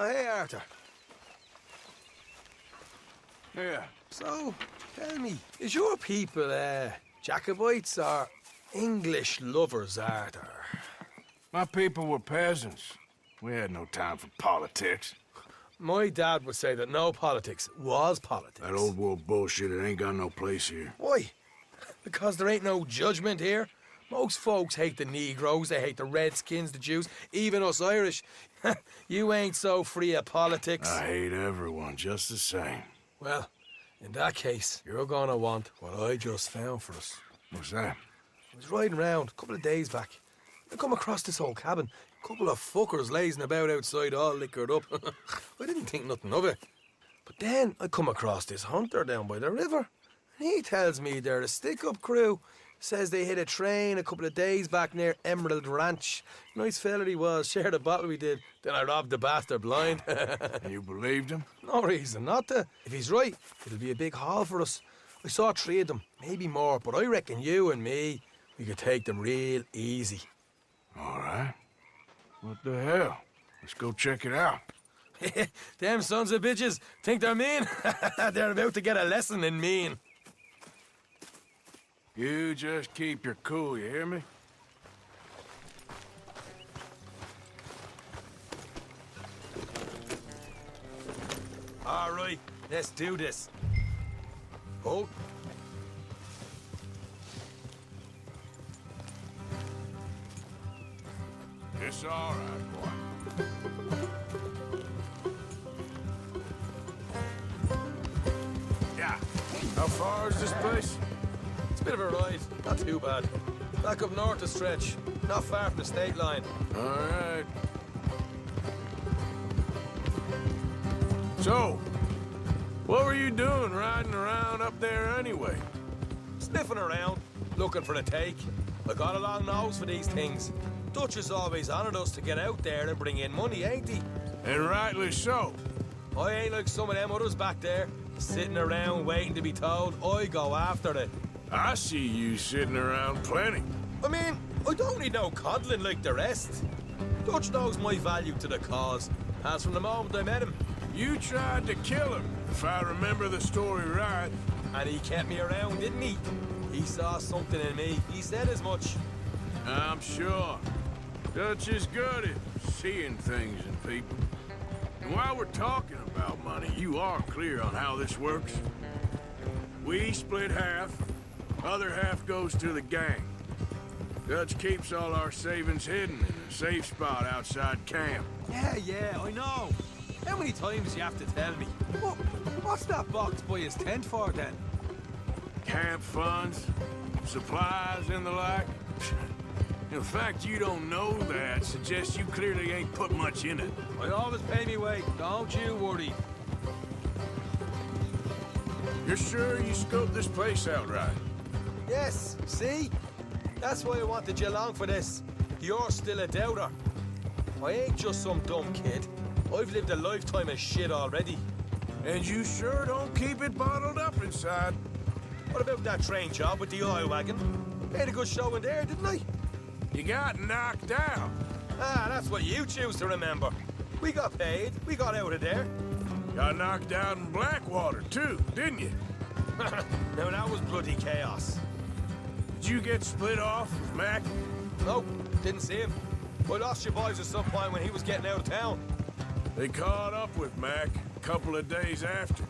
Oh, hey, Arthur. Yeah. So, tell me, is your people, Jacobites or English lovers, Arthur? My people were peasants. We had no time for politics. My dad would say that no politics was politics. That old world bullshit, it ain't got no place here. Why? Because there ain't no judgment here? Most folks hate the Negroes, they hate the Redskins, the Jews, even us Irish. You ain't so free of politics. I hate everyone just the same. Well, in that case, you're gonna want what I just found for us. What's that? I was riding around a couple of days back. I come across this old cabin. A couple of fuckers lazing about outside all liquored up. I didn't think nothing of it. But then I come across this hunter down by the river. And he tells me they're a stick-up crew. Says they hit a train a couple of days back near Emerald Ranch. Nice fella he was, shared a bottle we did. Then I robbed the bastard blind. You believed him? No reason not to. If he's right, it'll be a big haul for us. I saw 3 of them, maybe more, but I reckon you and me, we could take them real easy. All right. What the hell? Let's go check it out. Them sons of bitches think they're mean. They're about to get a lesson in mean. You just keep your cool, you hear me? All right, let's do this. Oh. It's all right, boy. Yeah. How far is this place? It's a bit of a ride, not too bad. Back up north a stretch, not far from the state line. All right. So, what were you doing riding around up there anyway? Sniffing around, looking for a take. I got a long nose for these things. Dutch has always honoured us to get out there and bring in money, ain't he? And rightly so. I ain't like some of them others back there, sitting around waiting to be told. I go after it. I see you sitting around plenty. I mean, I don't need no coddling like the rest. Dutch knows my value to the cause, as from the moment I met him. You tried to kill him, if I remember the story right. And he kept me around, didn't he? He saw something in me. He said as much. I'm sure. Dutch is good at seeing things in people. And while we're talking about money, you are clear on how this works. We split half, other half goes to the gang. Dutch keeps all our savings hidden in a safe spot outside camp. Yeah, I know. How many times do you have to tell me? What's that box by his tent for, then? Camp funds, supplies, and the like. The fact you don't know that suggests you clearly ain't put much in it. I always pay me way, don't you worry. You're sure you scoped this place out right? Yes, see? That's why I wanted you along for this. You're still a doubter. I ain't just some dumb kid. I've lived a lifetime of shit already. And you sure don't keep it bottled up inside. What about that train job with the oil wagon? Made a good show in there, didn't I? You got knocked out. Ah, that's what you choose to remember. We got paid. We got out of there. Got knocked out in Blackwater, too, didn't you? Now, that was bloody chaos. Did you get split off with Mac? Nope, didn't see him. I lost your boys at some point when he was getting out of town. They caught up with Mac a couple of days after.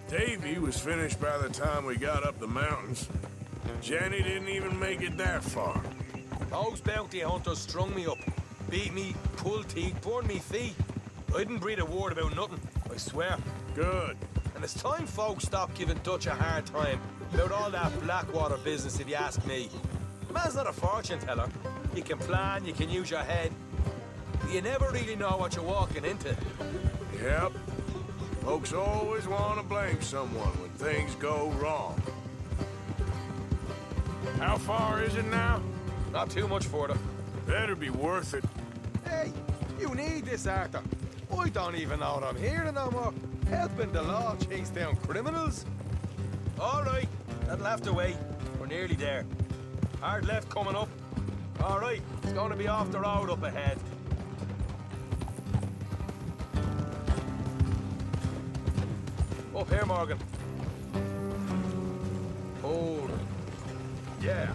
Davy was finished by the time we got up the mountains. Jenny didn't even make it that far. Those bounty hunters strung me up, beat me, pulled teeth, burned me feet. I didn't breathe a word about nothing, I swear. Good. And it's time folks stopped giving Dutch a hard time about all that Blackwater business, if you ask me. The man's not a fortune teller. You can plan, you can use your head. But you never really know what you're walking into. Yep. Folks always want to blame someone when things go wrong. How far is it now? Not too much further. Better be worth it. Hey, you need this, Arthur. I don't even know what I'm hearing no more. Helping the law chase down criminals. All right, that'll have to wait. We're nearly there. Hard left coming up. All right, it's going to be off the road up ahead. Up here, Morgan. Hold. Yeah.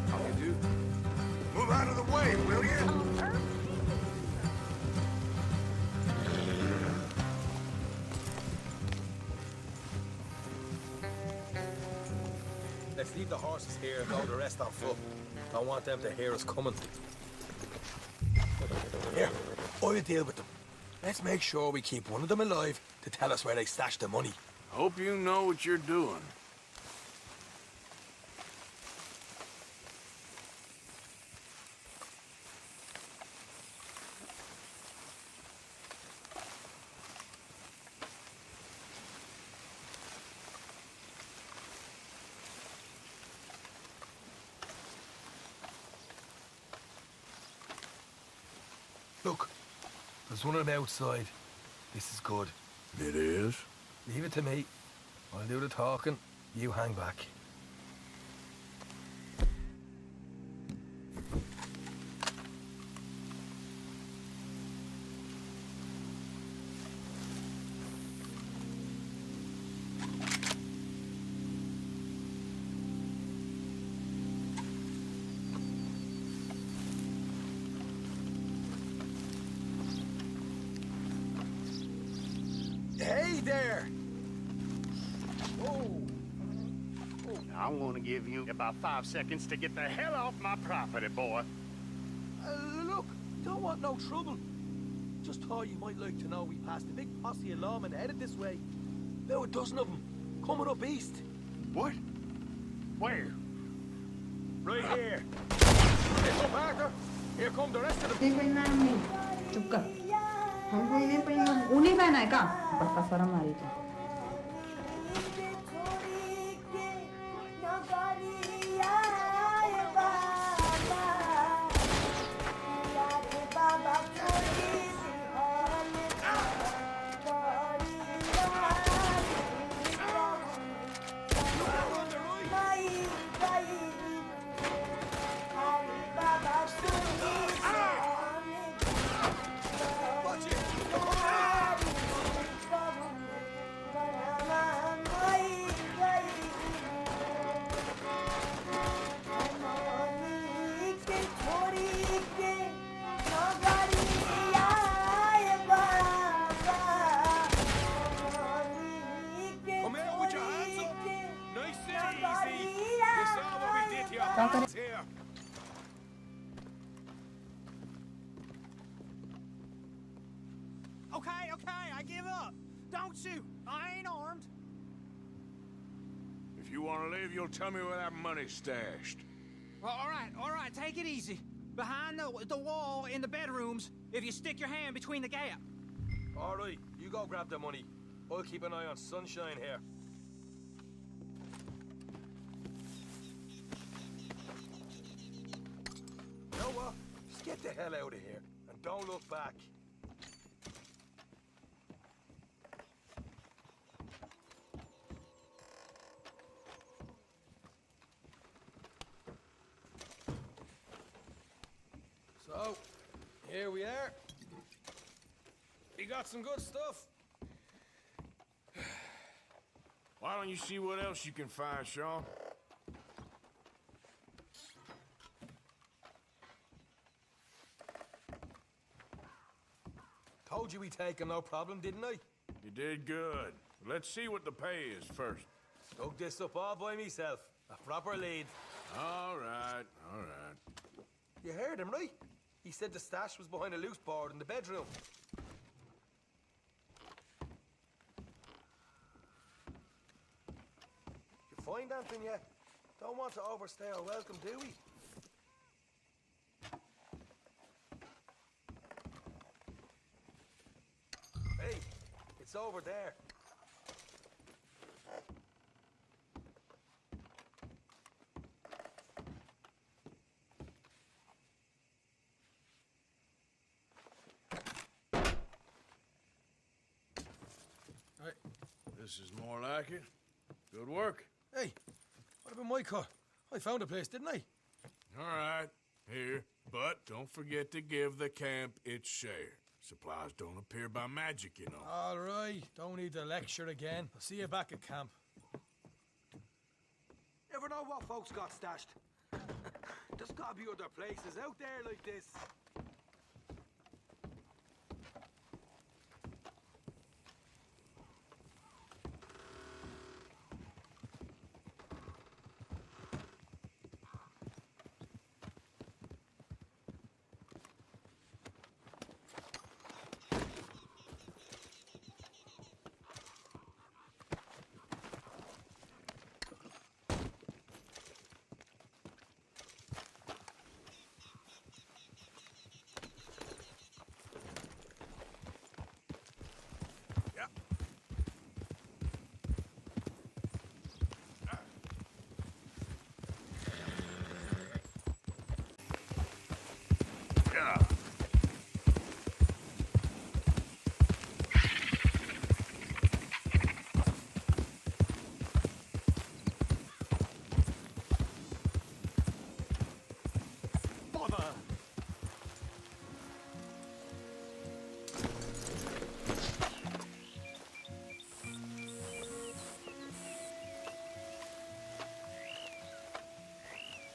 How you do? Move out of the way, will you? Let's leave the horses here and load the rest on foot. Don't want them to hear us coming. Here, I'll deal with them. Let's make sure we keep one of them alive to tell us where they stashed the money. Hope you know what you're doing. Look, there's one on the outside. This is good. It is? Leave it to me. I'll do the talking. You hang back. Hey there! Whoa! I'm gonna give you about 5 seconds to get the hell off my property, boy. Look, don't want no trouble. Just thought you might like to know we passed a big posse of lawmen headed this way. About a dozen of them, coming up east. What? Where? Right here. Hey, up, Arthur. Here come the rest of them. नहीं पहनना है हमने चुप कर हमको इन्हें पहनना उन्हें पहना है का बड़का सारा मारी तो Okay, I give up. Don't shoot. I ain't armed. If you want to leave, you'll tell me where that money's stashed. Well, all right, take it easy. Behind the wall in the bedrooms, if you stick your hand between the gap. All right, you go grab the money. I'll keep an eye on Sunshine here. You know what? Just get the hell out of here and don't look back. So, here we are. We got some good stuff. Why don't you see what else you can find, Sean? Told you we take him, no problem, didn't I? You did good. Let's see what the pay is first. Dug this up all by myself. A proper lead. All right. You heard him, right? He said the stash was behind a loose board in the bedroom. You find anything yet? Don't want to overstay our welcome, do we? Hey, it's over there. This is more like it. Good work. Hey, what about Micah? I found a place, didn't I? All right, here. But don't forget to give the camp its share. Supplies don't appear by magic, you know. All right, don't need to lecture again. I'll see you back at camp. Never know what folks got stashed. There's gotta be other places out there like this.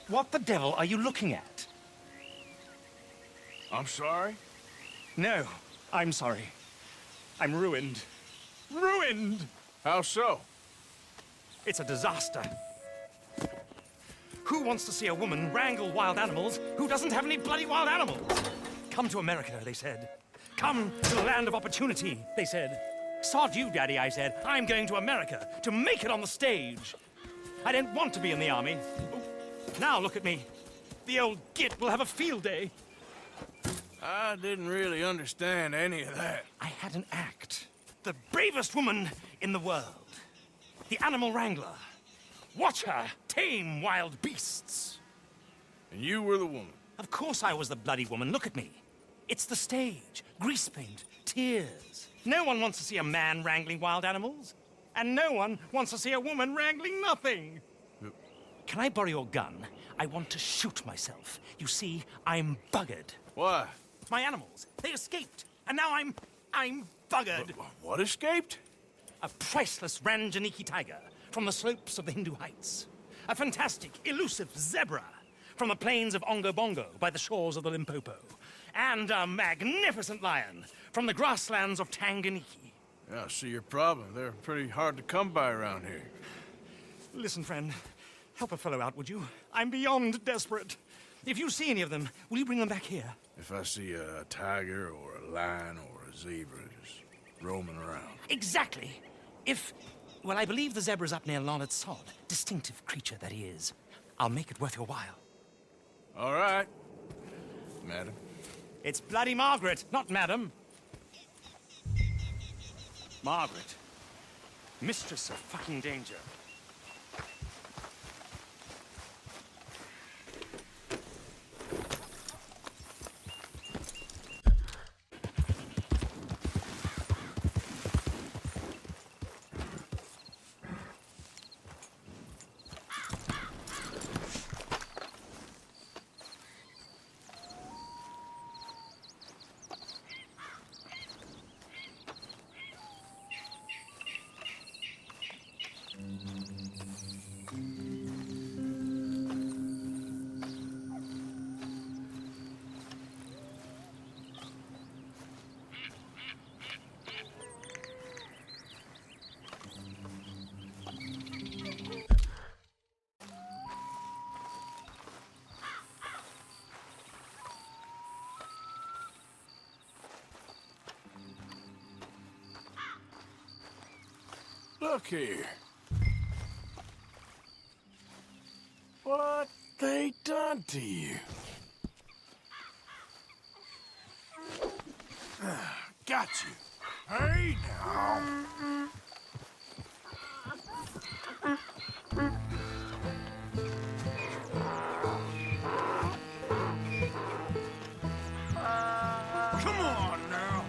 What the devil are you looking at? I'm sorry? No, I'm sorry. I'm ruined. Ruined! How so? It's a disaster. Who wants to see a woman wrangle wild animals who doesn't have any bloody wild animals? Come to America, they said. Come to the land of opportunity, they said. Sod you, Daddy, I said. I'm going to America to make it on the stage. I don't want to be in the army. Now look at me. The old git will have a field day. I didn't really understand any of that. I had an act. The bravest woman in the world. The animal wrangler. Watch her tame wild beasts. And you were the woman. Of course I was the bloody woman. Look at me. It's the stage. Grease paint. Tears. No one wants to see a man wrangling wild animals. And no one wants to see a woman wrangling nothing. Can I borrow your gun? I want to shoot myself. You see, I'm buggered. Why? My animals, they escaped. And now I'm buggered. What escaped? A priceless Ranjaniki tiger from the slopes of the Hindu Heights. A fantastic, elusive zebra from the plains of Ongo Bongo by the shores of the Limpopo. And a magnificent lion from the grasslands of Tanganyika. Yeah, I see your problem. They're pretty hard to come by around here. Listen, friend. Help a fellow out, would you? I'm beyond desperate. If you see any of them, will you bring them back here? If I see a tiger or a lion or a zebra just roaming around. Exactly. Well, I believe the zebra's up near Larned Sod. Distinctive creature that he is. I'll make it worth your while. All right, madam. It's bloody Margaret, not madam. Margaret. Mistress of fucking danger. Look here. What they done to you? Got you. Hey, now. Come on now.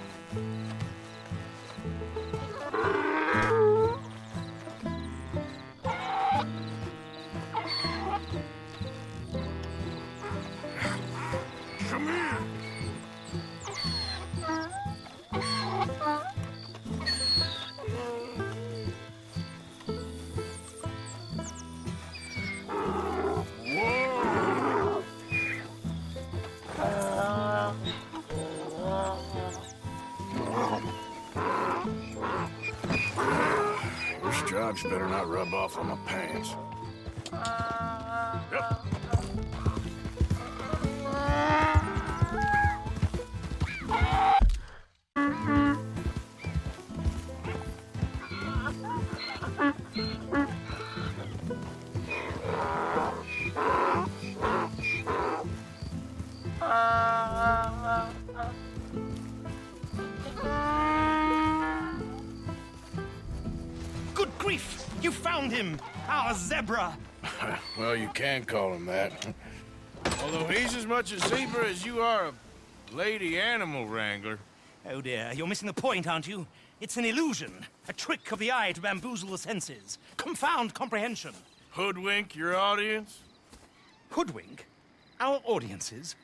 Come here. stripes better not rub off on my pants. Yep. Good grief! You found him! Our zebra! Well, you can call him that. Although he's as much a zebra as you are a lady animal wrangler. Oh dear, you're missing the point, aren't you? It's an illusion. A trick of the eye to bamboozle the senses. Confound comprehension. Hoodwink your audience? Hoodwink? Our audiences?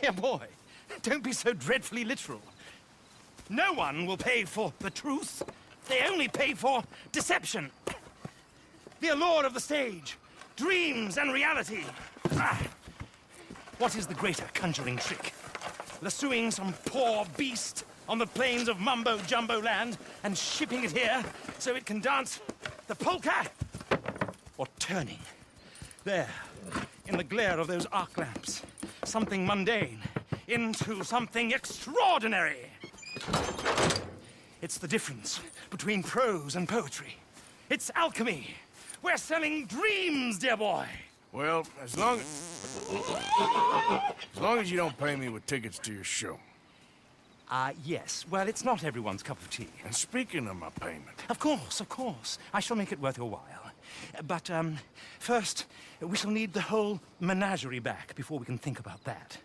Dear boy, don't be so dreadfully literal. No one will pay for the truth. They only pay for deception. The allure of the stage, dreams and reality. What is the greater conjuring trick? Lassoing some poor beast on the plains of mumbo-jumbo land and shipping it here so it can dance the polka? Or turning, there, in the glare of those arc lamps, something mundane into something extraordinary? It's the difference between prose and poetry. It's alchemy. We're selling dreams, dear boy. Well, as long as you don't pay me with tickets to your show. Yes. Well, it's not everyone's cup of tea. And speaking of my payment, Of course. I shall make it worth your while. But, first, we shall need the whole menagerie back before we can think about that.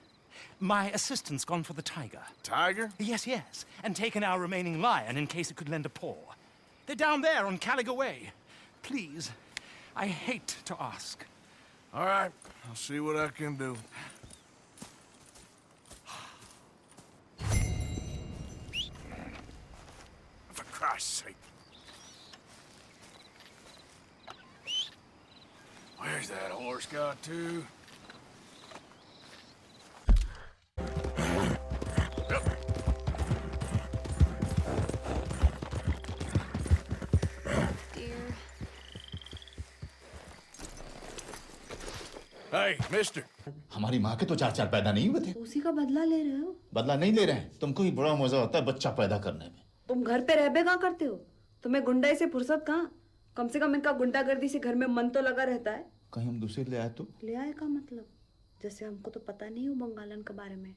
My assistant's gone for the tiger. tiger? Yes, and taken our remaining lion in case it could lend a paw. They're down there on Caliga Way. Please, I hate to ask. All right, I'll see what I can do. For Christ's sake. Where's that horse got to? Dear. Hey, mister. हमारी माँ के तो 4 पैदा नहीं हुए थे। उसी का बदला ले रहे हो? बदला नहीं ले रहे हैं। तुमको ही बड़ा मजा होता है बच्चा पैदा करने में। तुम घर पे रह बे कहाँ करते हो? तुम्हें गुंडाई से फुर्सत कहाँ? कम से कम इनका गुंडागर्दी से घर में मन तो लगा रहता है। कहीं हम दूसरे ले आए तो? ले आए का मतलब? जैसे हमको तो पता नहीं हो बंगालन के बारे में।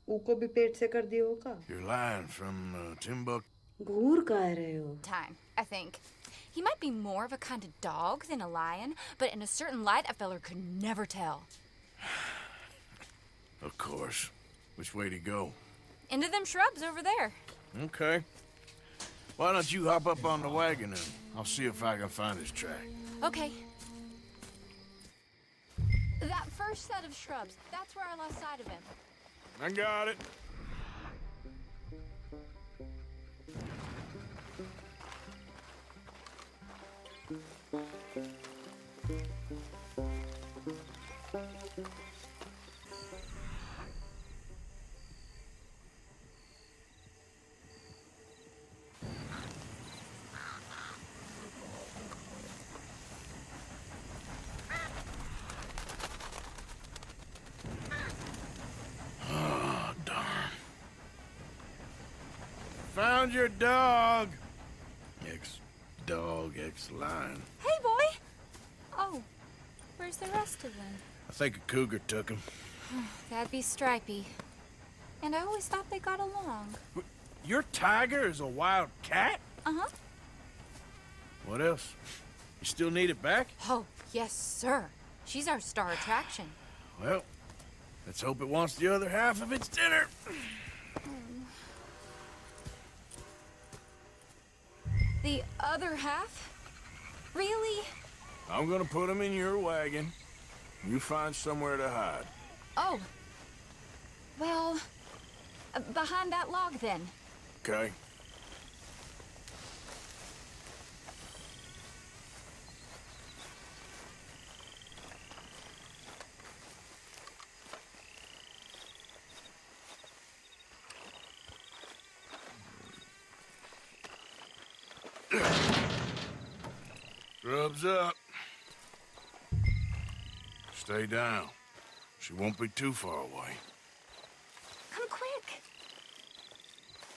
ऊको भी पेट से कर दिए होगा। You're lying from Timbuktu. घूर कह रहे हो? Time, I think. He might be more of a kind of dog than a lion, but in a certain light, a feller could never tell. Of course. Which way to go? Into them shrubs over there. Okay. Why don't you hop up on the wagon and I'll see if I can find his track. Okay. That first set of shrubs, that's where I lost sight of him. I got it. Found your dog. Ex-dog, ex-lion. Hey, boy! Oh, where's the rest of them? I think a cougar took him. That'd be Stripey. And I always thought they got along. Your tiger is a wild cat? Uh-huh. What else? You still need it back? Oh, yes, sir. She's our star attraction. Well, let's hope it wants the other half of its dinner. The other half? Really? I'm gonna put him in your wagon. You find somewhere to hide. Oh. Well, behind that log, then. Okay. Scrubs up. Stay down. She won't be too far away. Come quick.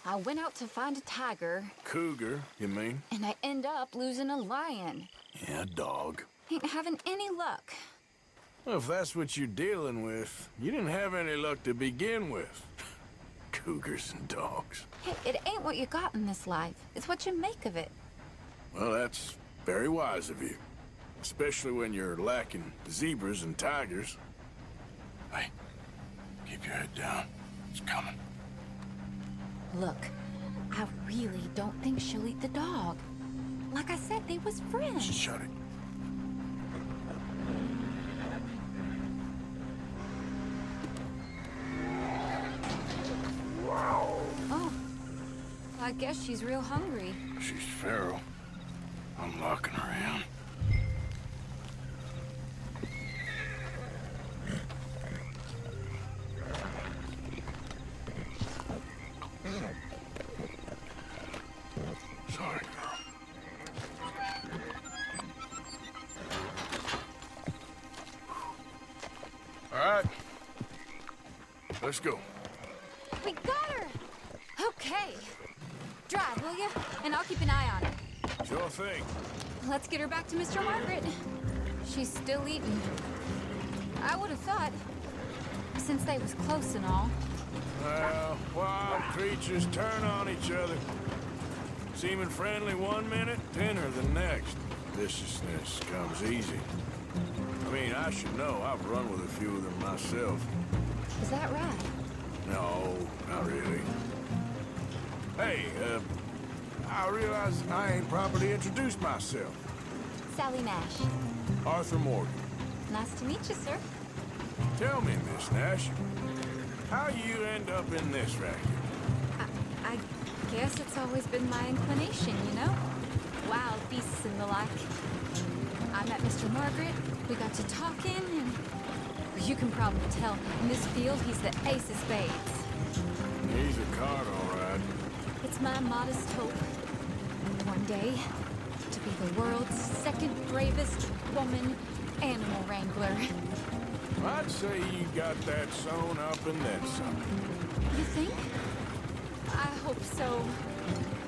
I went out to find a tiger. Cougar, you mean? And I end up losing a lion. Yeah, dog. Ain't having any luck. Well, if that's what you're dealing with, you didn't have any luck to begin with. Cougars and dogs. Hey, it ain't what you got in this life. It's what you make of it. Well, that's very wise of you. Especially when you're lacking zebras and tigers. Hey, keep your head down. It's coming. Look, I really don't think she'll eat the dog. Like I said, they was friends. Shut it. Oh, I guess she's real hungry. She's feral. I'm locking her in. Sorry, girl. All right. Let's go. We got her! Okay. Drive, will you? And I'll keep an eye on her. Sure thing. Let's get her back to Mr. Margaret. She's still eating. I would have thought, since they was close and all. Well, wild creatures turn on each other. Seeming friendly one minute, tender the next. Viciousness comes easy. I mean, I should know. I've run with a few of them myself. Is that right? No, not really. Hey, I realize I ain't properly introduced myself. Sally Nash. Arthur Morgan. Nice to meet you, sir. Tell me, Miss Nash, how you end up in this racket? I guess it's always been my inclination, you know? Wild beasts and the like. I met Mr. Margaret, we got to talking, and you can probably tell, in this field, he's the ace of spades. He's a card, all right. It's my modest hope, one day, to be the world's second bravest woman animal wrangler. I'd say you got that sewn up and then some. You think? I hope so.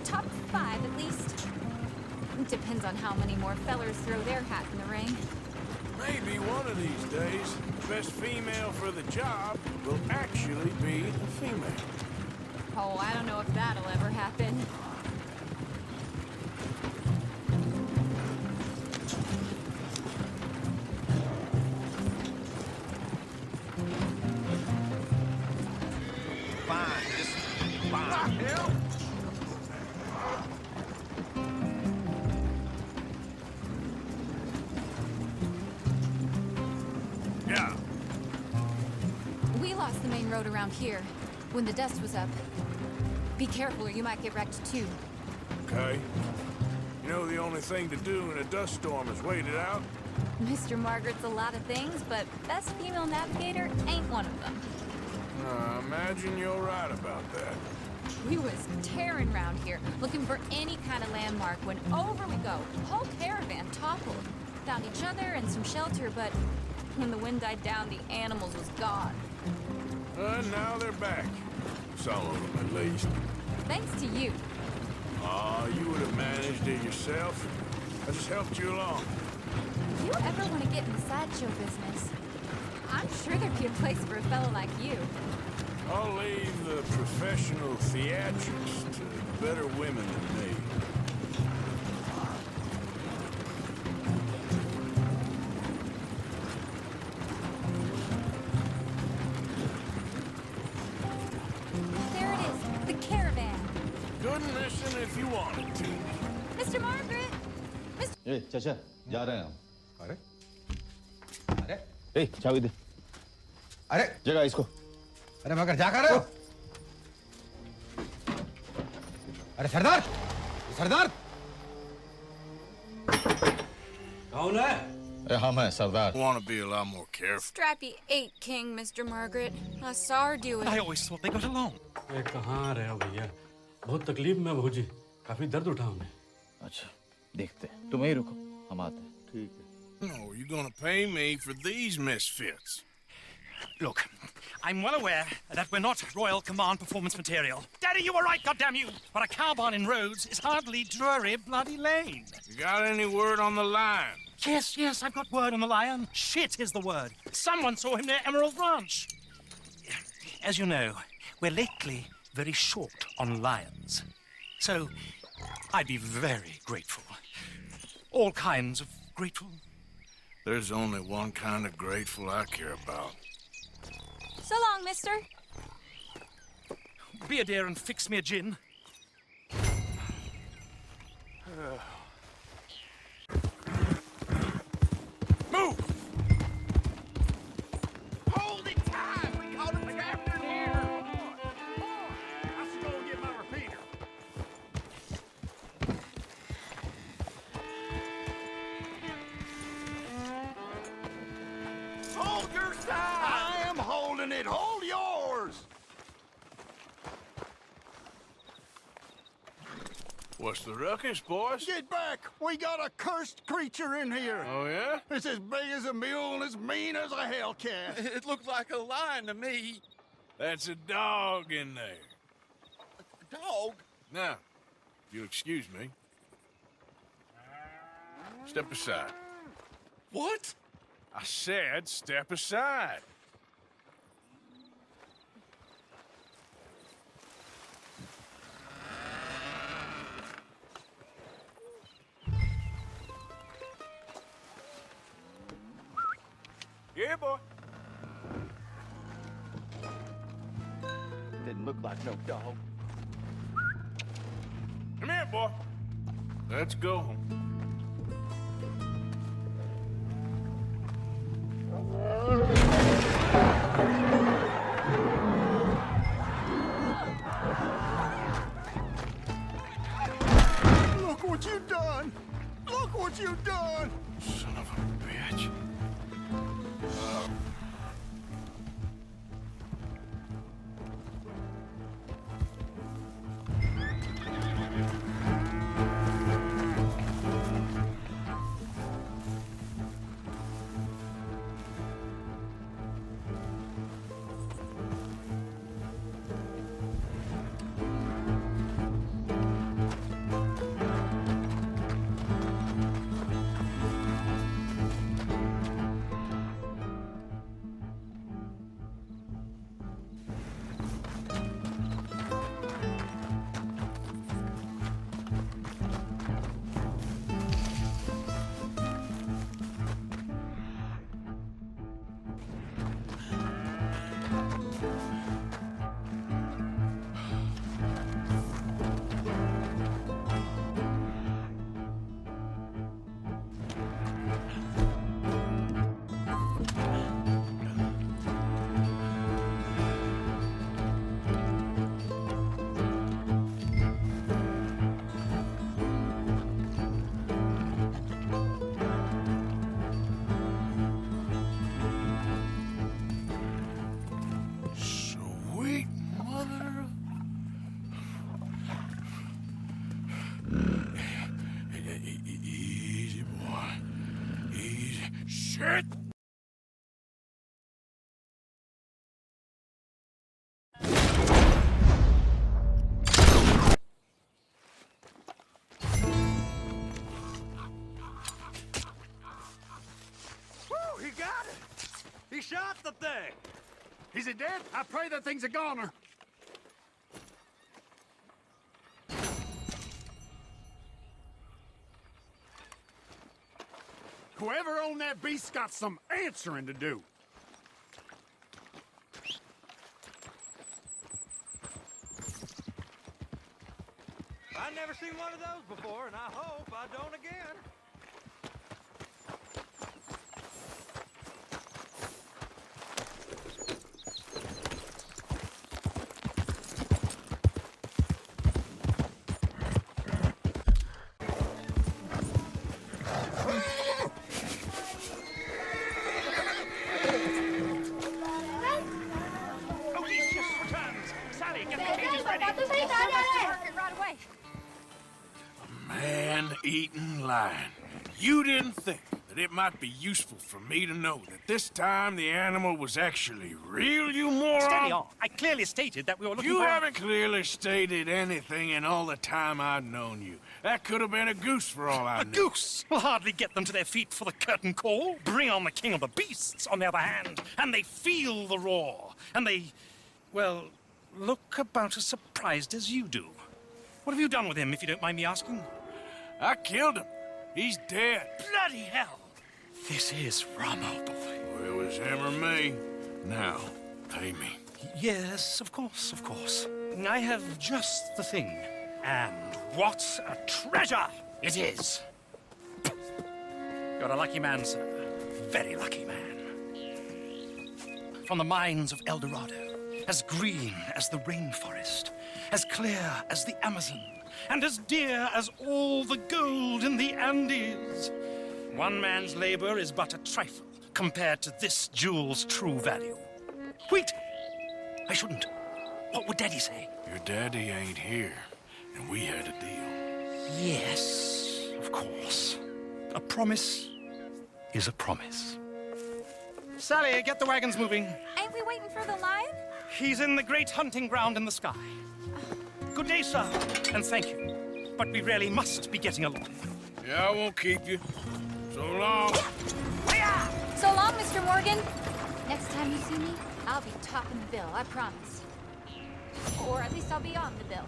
Top 5, at least. Depends on how many more fellers throw their hat in the ring. Maybe one of these days, the best female for the job will actually be a female. Oh, I don't know if that'll ever happen. Fine, just fine. Hell? Yeah. We lost the main road around here when the dust was up. Be careful or you might get wrecked too. Okay. You know the only thing to do in a dust storm is wait it out? Mr. Margaret's a lot of things, but best female navigator ain't one of them. I imagine you're right about that. We was tearing around here, looking for any kind of landmark when over we go. Whole caravan toppled. Found each other and some shelter, but when the wind died down, the animals was gone. And now they're back. Some of them, at least. Thanks to you. Aw, you would have managed it yourself. I just helped you along. If you ever want to get in the sideshow business, I'm sure there'd be a place for a fellow like you. I'll leave the professional theatrics to better women than me. There it is, the caravan. Good mission if you wanted to. Mr. Margaret! ए चाचा जा रहे हैं हम अरे अरे ए चाबी दे अरे जगह इसको अरे मगर जा कर रहे हो अरे सरदार सरदार कौन है अरे हम हैं सरदार Want to be a lot more careful. Strappy 8 King, Mr. Margaret. I saw her do it. I always thought they got along. ये कहाँ रहे हो भैया बहुत तकलीफ में भौजी काफी दर्द उठा उन्हें अच्छा देखते हैं तुम यहीं रुको हम आते हैं। ठीक है। No, you're gonna pay me for these misfits. Look, I'm well aware that we're not Royal Command performance material. Daddy, you were right, goddamn you! But a cow barn in Rhodes is hardly Drury Bloody Lane. You got any word on the line? Yes, I've got word on the lion. Shit is the word. Someone saw him near Emerald Ranch. As you know, we're lately very short on lions. So, I'd be very grateful. All kinds of grateful. There's only one kind of grateful I care about. So long, mister. Be a dear and fix me a gin. Move! Hold it tight! We caught a captain here! I should go and get my repeater. Hold your side! I am holding it! Hold yours! What's the ruckus, boys? Get back! We got a cursed creature in here! Oh, yeah? It's as big as a mule and as mean as a hellcat. It looked like a lion to me. That's a dog in there. A dog? Now, if you'll excuse me. Step aside. What? I said step aside. Yeah, boy. Didn't look like no dog. Come here, boy. Let's go home. Look what you've done! Look what you've done! Son of a bitch. Shit! Woo, he got it! He shot the thing! Is it dead? I pray that thing's a goner. Whoever owned that beast's got some answering to do. I've never seen one of those before, and I hope I don't again. Man-eating lion. You didn't think that it might be useful for me to know that this time the animal was actually real, you moron? Steady on. I clearly stated that we were looking You for... haven't clearly stated anything in all the time I've known you. That could have been a goose for all I A knew. goose will hardly get them to their feet for the curtain call. Bring on the king of the beasts, on the other hand, and they feel the roar. And they, well, look about as surprised as you do. What have you done with him, if you don't mind me asking? I killed him. He's dead. Bloody hell! This is Rama, boy. Well, it was him or me. Now, pay me. Yes, of course, of course. I have just the thing. And what a treasure it is! You're a lucky man, sir. Very lucky man. From the mines of El Dorado, as green as the rainforest, as clear as the Amazon, and as dear as all the gold in the Andes. One man's labor is but a trifle compared to this jewel's true value. Wait! I shouldn't. What would Daddy say? Your daddy ain't here, and we had a deal. Yes, of course. A promise is a promise. Sally, get the wagons moving. Ain't we waiting for the lion? He's in the great hunting ground in the sky. Good day, sir, and thank you. But we really must be getting along. Yeah, I won't keep you. So long. So long, Mr. Morgan. Next time you see me, I'll be topping the bill, I promise. Or at least I'll be on the bill.